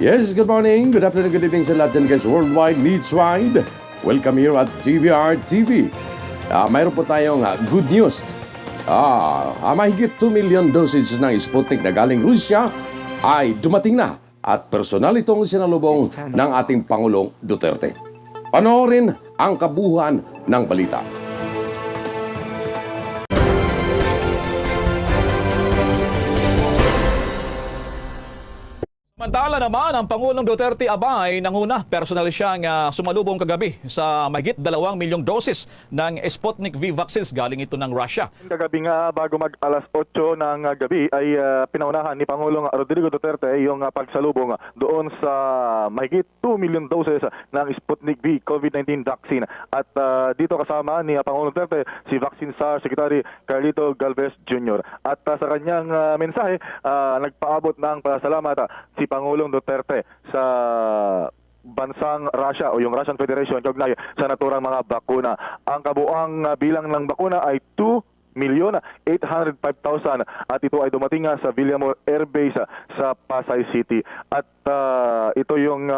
Yes, good morning, good afternoon, good evening sa lahat dyan guys worldwide, needs-wide. Welcome here at GBR TV. Mayroon po tayong good news. Mahigit 2 million doses ng Sputnik na galing Russia ay dumating na at personal itong sinalubong ng ating Pangulong Duterte. Panoorin ang kabuuan ng balita. Samantala naman, ang Pangulong Duterte abay nanguna personal siyang sumalubong kagabi sa mahigit 2 milyong dosis ng Sputnik V vaccines galing ito ng Russia. Kagabi nga bago mag alas 8 ng gabi ay pinaunahan ni Pangulong Rodrigo Duterte yung pagsalubong doon sa mahigit 2 million doses ng Sputnik V COVID-19 vaccine. At dito kasama ni Pangulong Duterte si Vaccine SAR Secretary Carlito Galvez Jr. At sa kanyang mensahe, nagpaabot ng pasalamat si Pangulong Duterte sa bansang Russia o yung Russian Federation kaugnay sa naturang mga bakuna. Ang kabuang bilang ng bakuna ay 2,805,000 at ito ay dumating sa Villamor Air Base sa Pasay City. At ito yung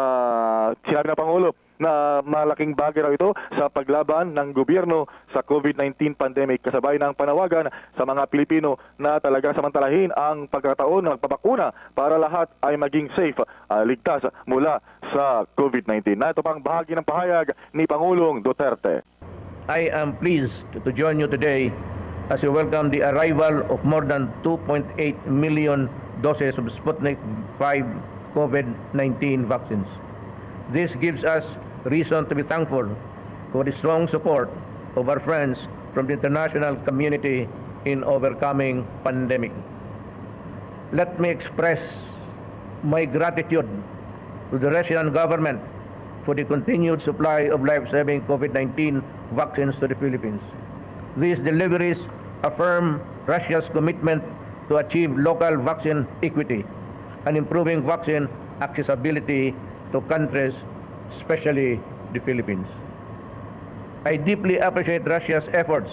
sinabi ng Pangulo na malaking bagay raw ito sa paglaban ng gobyerno sa COVID-19 pandemic, kasabay ng panawagan sa mga Pilipino na talaga samantalahin ang pagkataon ng pagpapakuna para lahat ay maging safe, ligtas mula sa COVID-19. Na ito pang bahagi ng pahayag ni Pangulong Duterte. I am pleased to join you today as we welcome the arrival of more than 2.8 million doses of Sputnik 5 COVID-19 vaccines. This gives us reason to be thankful for the strong support of our friends from the international community in overcoming pandemic. Let me express my gratitude to the Russian government for the continued supply of life-saving COVID-19 vaccines to the Philippines. These deliveries affirm Russia's commitment to achieve local vaccine equity and improving vaccine accessibility to countries, especially the Philippines. I deeply appreciate Russia's efforts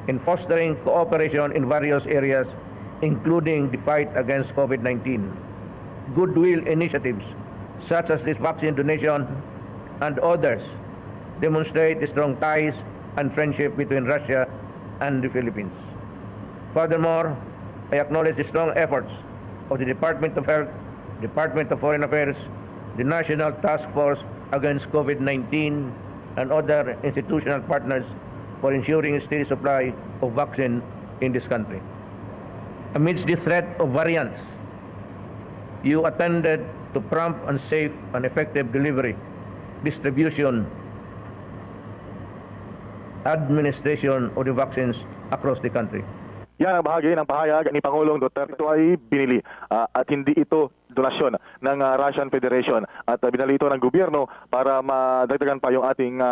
in fostering cooperation in various areas, including the fight against COVID-19. Goodwill initiatives, such as this vaccine donation and others, demonstrate the strong ties and friendship between Russia and the Philippines. Furthermore, I acknowledge the strong efforts of the Department of Health, Department of Foreign Affairs, the National Task Force against COVID-19, and other institutional partners for ensuring a steady supply of vaccine in this country. Amidst the threat of variants, you attended to prompt and safe and effective delivery, distribution, administration of the vaccines across the country. Yan ang bahagi ng pahayag ni Pangulong Duterte. Ito ay binili at hindi ito donasyon ng Russian Federation at binili ito ng gobyerno para madagdagan pa yung ating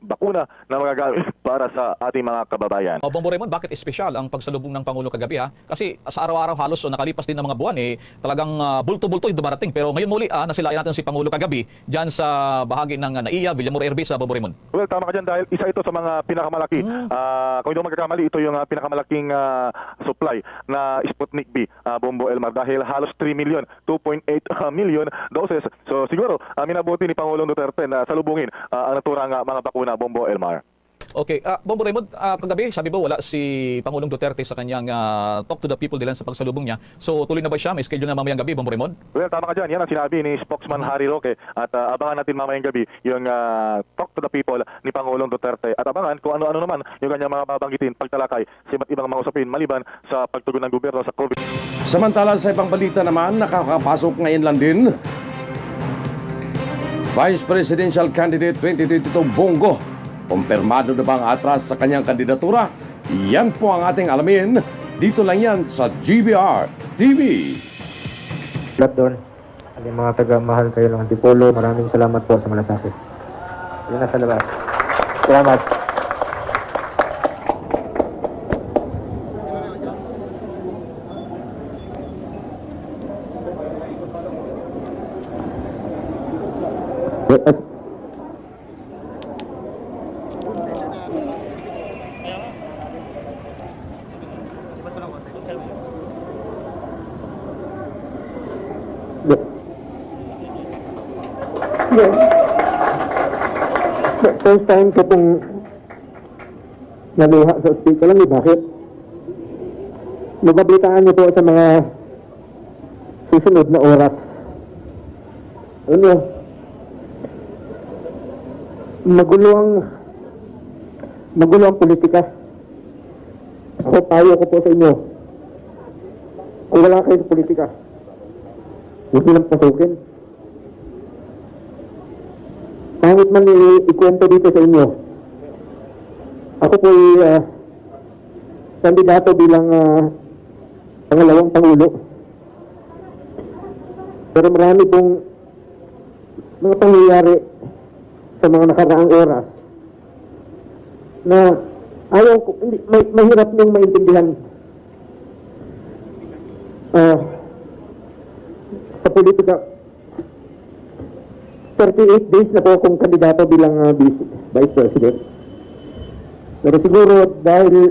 bakuna na magagamit para sa ating mga kababayan. Bongbong Raymond, bakit espesyal ang pagsalubong ng Pangulo kagabi Kasi sa araw-araw halos o nakalipas din ng mga buwan talagang bulto-bulto yung dumarating. Pero ngayon muli nasilayan natin si Pangulo kagabi dyan sa bahagi ng NAIA, Villamor Air Base sa Bongbong Raymond. Well, tama ka dyan dahil isa ito sa mga pinakamalaki. Kung hindi ko magkakamali, ito yung pinakamalaking supply na Sputnik V, Bombo Elmar, dahil halos 3 million, 2.8 million doses. So siguro, minabuti ni Pangulong Duterte na salubungin ang naturang mga bakuna, Bombo Elmar. Okay, Bongbong Raymond, kagabi sabi ba wala si Pangulong Duterte sa kanyang talk to the people dilan sa pagsalubong niya. So tuloy na ba siya? May schedule na mamayang gabi, Bongbong Raymond? Well, tama ka dyan. Yan ang sinabi ni spokesman Harry Roque at abangan natin mamayang gabi yung talk to the people ni Pangulong Duterte at abangan kung ano-ano naman yung kanyang mga babanggitin pagtalakay sa iba't ibang mga usapin maliban sa pagtugon ng gobyerno sa COVID. Samantala sa ibang balita naman, nakakapasok ngayon lang din Vice Presidential Candidate 2022 Bongo. Kumpirmado na ba ang atras sa kanyang kandidatura? Yan po ang ating alamin. Dito lang yan sa GBR TV. Lahat doon, ang mga taga-mahal kayo ng Antipolo, maraming salamat po sa malasakit. Yun na sa labas. Salamat. Yes. First time ko pong naluha sa speech. Alam niyo bakit? Mabablitaan niyo po sa mga susunod na oras. Alam niyo, magulo ang politika. Ako, payo ko po sa inyo. Kung wala kayo sa politika, huwag nilang pasukin. Pangit man ikwento dito sa inyo. Ako po kandidato bilang pangalawang pangulo. Pero marami pong mga pangyayari sa mga nakaraang oras na ayaw ko, mahirap niyong maintindihan sa politika. 38 days na po akong kandidato bilang Vice President. Pero siguro dahil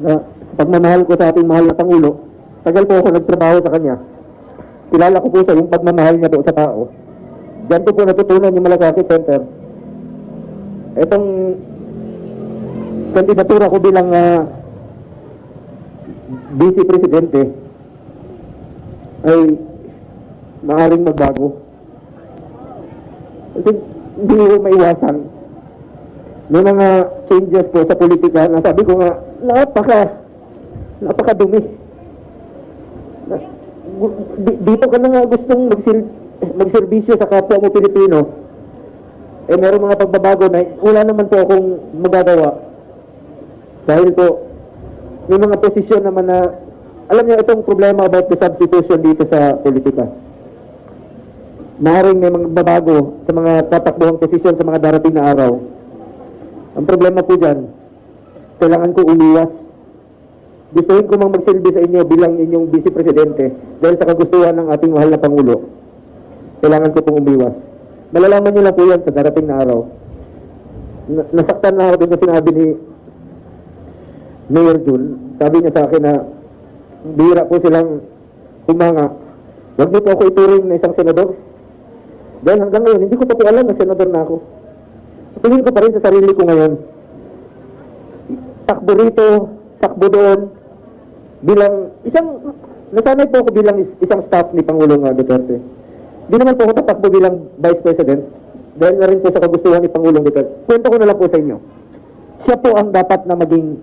sa pagmamahal ko sa ating mahal na Pangulo, tagal po ako nagtrabaho sa kanya. Kilala ko po sa yung pagmamahal niya po sa tao. Diyan ko po natutunan yung Malasakit Center. Itong kandidatura ko bilang Vice Presidente ay maaaring magbago. Hindi ko maiwasan. May mga changes po sa politika na sabi ko nga, napakadumi. Dito ka na nga gustong magserbisyo sa kapwa mo Pilipino. Eh meron mga pagbabago na wala naman po akong magagawa. Dahil po, may mga posisyon naman na, alam niyo itong problema about the substitution dito sa politika. Maaaring may mga babago sa mga tatakbuhang posisyon sa mga darating na araw. Ang problema po dyan, kailangan ko umiwas. Gustuhin ko mang magsilbi sa inyo bilang inyong Vice Presidente dahil sa kagustuhan ng ating mahal na Pangulo. Kailangan ko pong umiwas. Malalaman niyo lang po yan sa darating na araw. Nasaktan na ako dun sa sinabi ni Mayor Jun. Sabi niya sa akin na bihira po silang humanga. Huwag niyo po ako ituring na isang senador. Dahil hanggang ngayon, hindi ko pa po alam na senador na ako. Tingin ko pa rin sa sarili ko ngayon. Takbo rito, takbo doon. Nasanay po ako bilang isang staff ni Pangulong Duterte. Hindi naman po ako tatakbo bilang Vice President. Dahil na rin po sa kagustuhan ni Pangulong Duterte. Kwento ko na lang po sa inyo. Siya po ang dapat na maging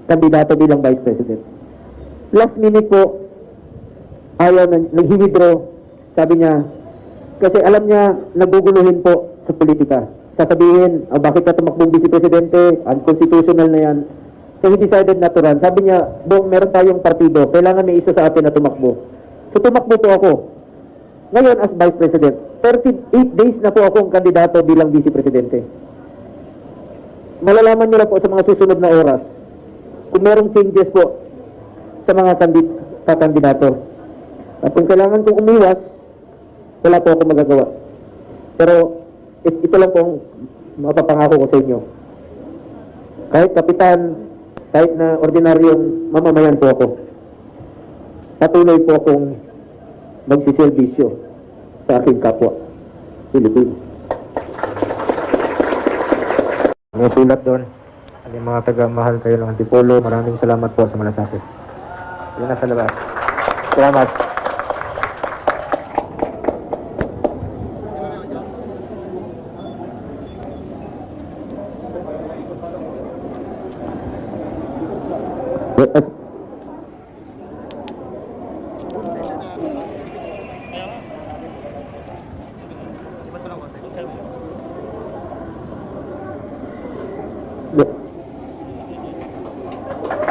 kandidato bilang Vice President. Last minute po, ayaw na, nag-withdraw. Sabi niya, kasi alam niya, naguguluhin po sa politika. Sasabihin, bakit ka tumakbong Vice Presidente? Unconstitutional na yan. So he decided not to run. Sabi niya, Bong, meron tayong partido. Kailangan may isa sa atin na tumakbo. So tumakbo po ako. Ngayon as Vice President, 38 days na po akong kandidato bilang Vice Presidente. Malalaman niyo lang po sa mga susunod na oras kung merong changes po sa mga kandidato. At kung kailangan kong umiwas, wala po ako magagawa. Pero ito lang po ang mapapangako ko sa inyo. Kahit kapitan, kahit na ordinaryong mamamayan po ako, patuloy po akong magsiservisyo sa aking kapwa Pilipino. May sulat doon. Yung mga taga-mahal kayo ng Antipolo, maraming salamat po sa Malasakit. Yun na sa labas. Salamat.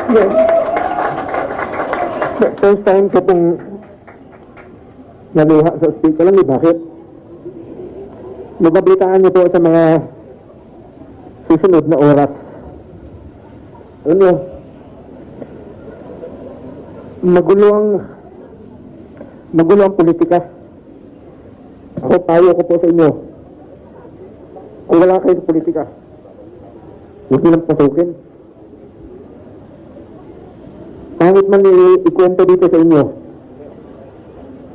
Yes. First time ko pong naluha sa speech. Alam niyo bakit? Mabablitaan niyo po sa mga susunod na oras. Alam niyo, magulo ang politika. Ako, payo ko po sa inyo. Kung wala kayo sa politika, huwag nilang pasukin. Pangit man ikwento dito sa inyo.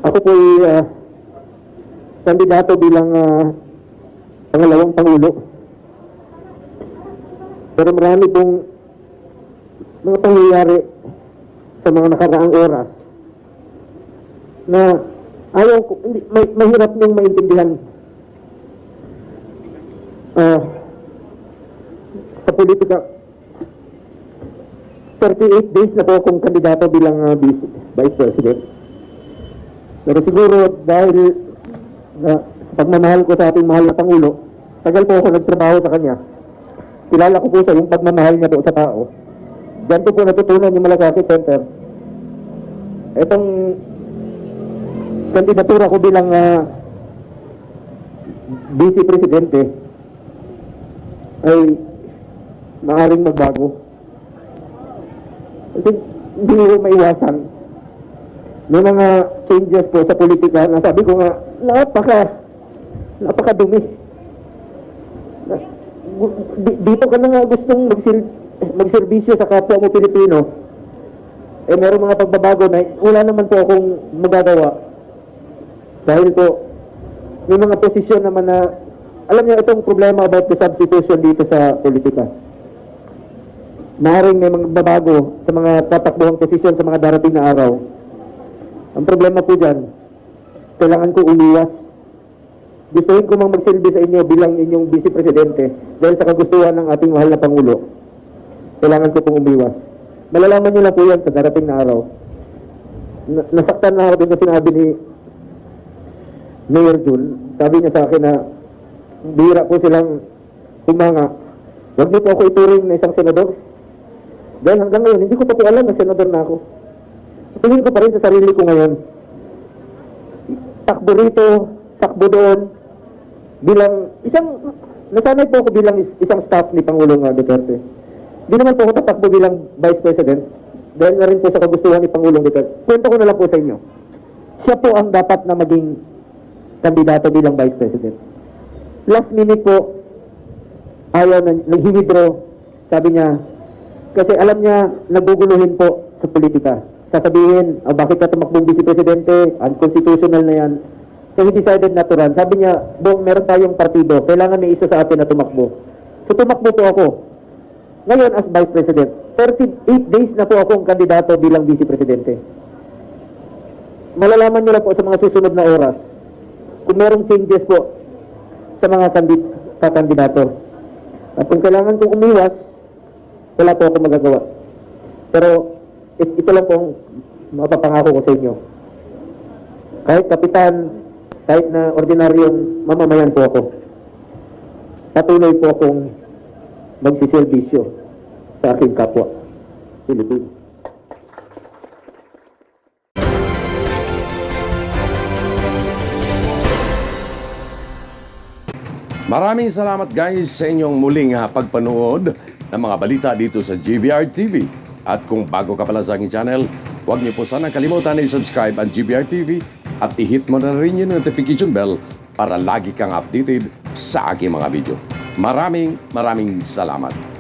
Ako po kandidato bilang pangalawang Pangulo. Pero marami pong mga pangyayari sa mga nakaraang oras na ayaw ko, mahirap niyong maintindihan sa politika. 38 days na po akong kandidato bilang Vice President. Pero siguro dahil sa pagmamahal ko sa ating mahal na Pangulo, tagal po ako nagtrabaho sa kanya. Kilala ko po siya yung pagmamahal niya po sa tao. Diyan ko po natutunan yung Malasakit Center. Itong kandidatura ko bilang Vice Presidente ay maaaring magbago. Kasi hindi ko maiwasan. May mga changes po sa politika na sabi ko nga, napakadumi. Dito ka na nga gustong magserbisyo sa kapwa mo Pilipino. Eh meron mga pagbabago na wala naman po akong magagawa. Dahil po, may mga posisyon naman na, alam niyo itong problema about the substitution dito sa politika. Maaaring may mga babago sa mga tatakbuhang posisyon sa mga darating na araw. Ang problema po dyan, kailangan ko umiwas. Gustuhin ko mang magsilbi sa inyo bilang inyong Vice Presidente dahil sa kagustuhan ng ating mahal na Pangulo. Kailangan ko pong umiwas. Malalaman niyo lang po yan sa darating na araw. Nasaktan na ako din sa sinabi ni Mayor Jun. Sabi niya sa akin na bihira po silang humanga. Huwag niyo po ako ituring na isang senador. Dahil hanggang ngayon, hindi ko pa po alam na senador na ako. Tingin ko pa rin sa sarili ko ngayon. Takbo rito, takbo doon. Nasanay po ako bilang isang staff ni Pangulong Duterte. Di naman po ako tatakbo bilang Vice President. Dahil na rin po sa kagustuhan ni Pangulong Duterte. Kwento ko na lang po sa inyo. Siya po ang dapat na maging kandidato bilang Vice President. Last minute po, ayaw na, nag-withdraw. Sabi niya, kasi alam niya, naguguluhin po sa politika. Sasabihin, bakit ka tumakbong Vice Presidente? Unconstitutional na yan. So he decided not to run. Sabi niya, Bong, meron tayong partido. Kailangan may isa sa atin na tumakbo. So tumakbo po ako. Ngayon as Vice President, 38 days na po akong kandidato bilang Vice Presidente. Malalaman niyo lang po sa mga susunod na oras kung merong changes po sa mga kandidato. At kung kailangan kong umiwas, wala po akong magagawa. Pero ito lang pong mapapangako ko sa inyo. Kahit kapitan, kahit na ordinaryong mamamayan po ako, patuloy po akong magsiservisyo sa aking kapwa Pilipino. Maraming salamat guys sa inyong muling pagpanood ng mga balita dito sa GBR TV. At kung bago ka pala sa aking channel, huwag niyo po sana kalimutan na i-subscribe ang GBR TV at i-hit mo na rin yung notification bell para lagi kang updated sa aking mga video. Maraming salamat.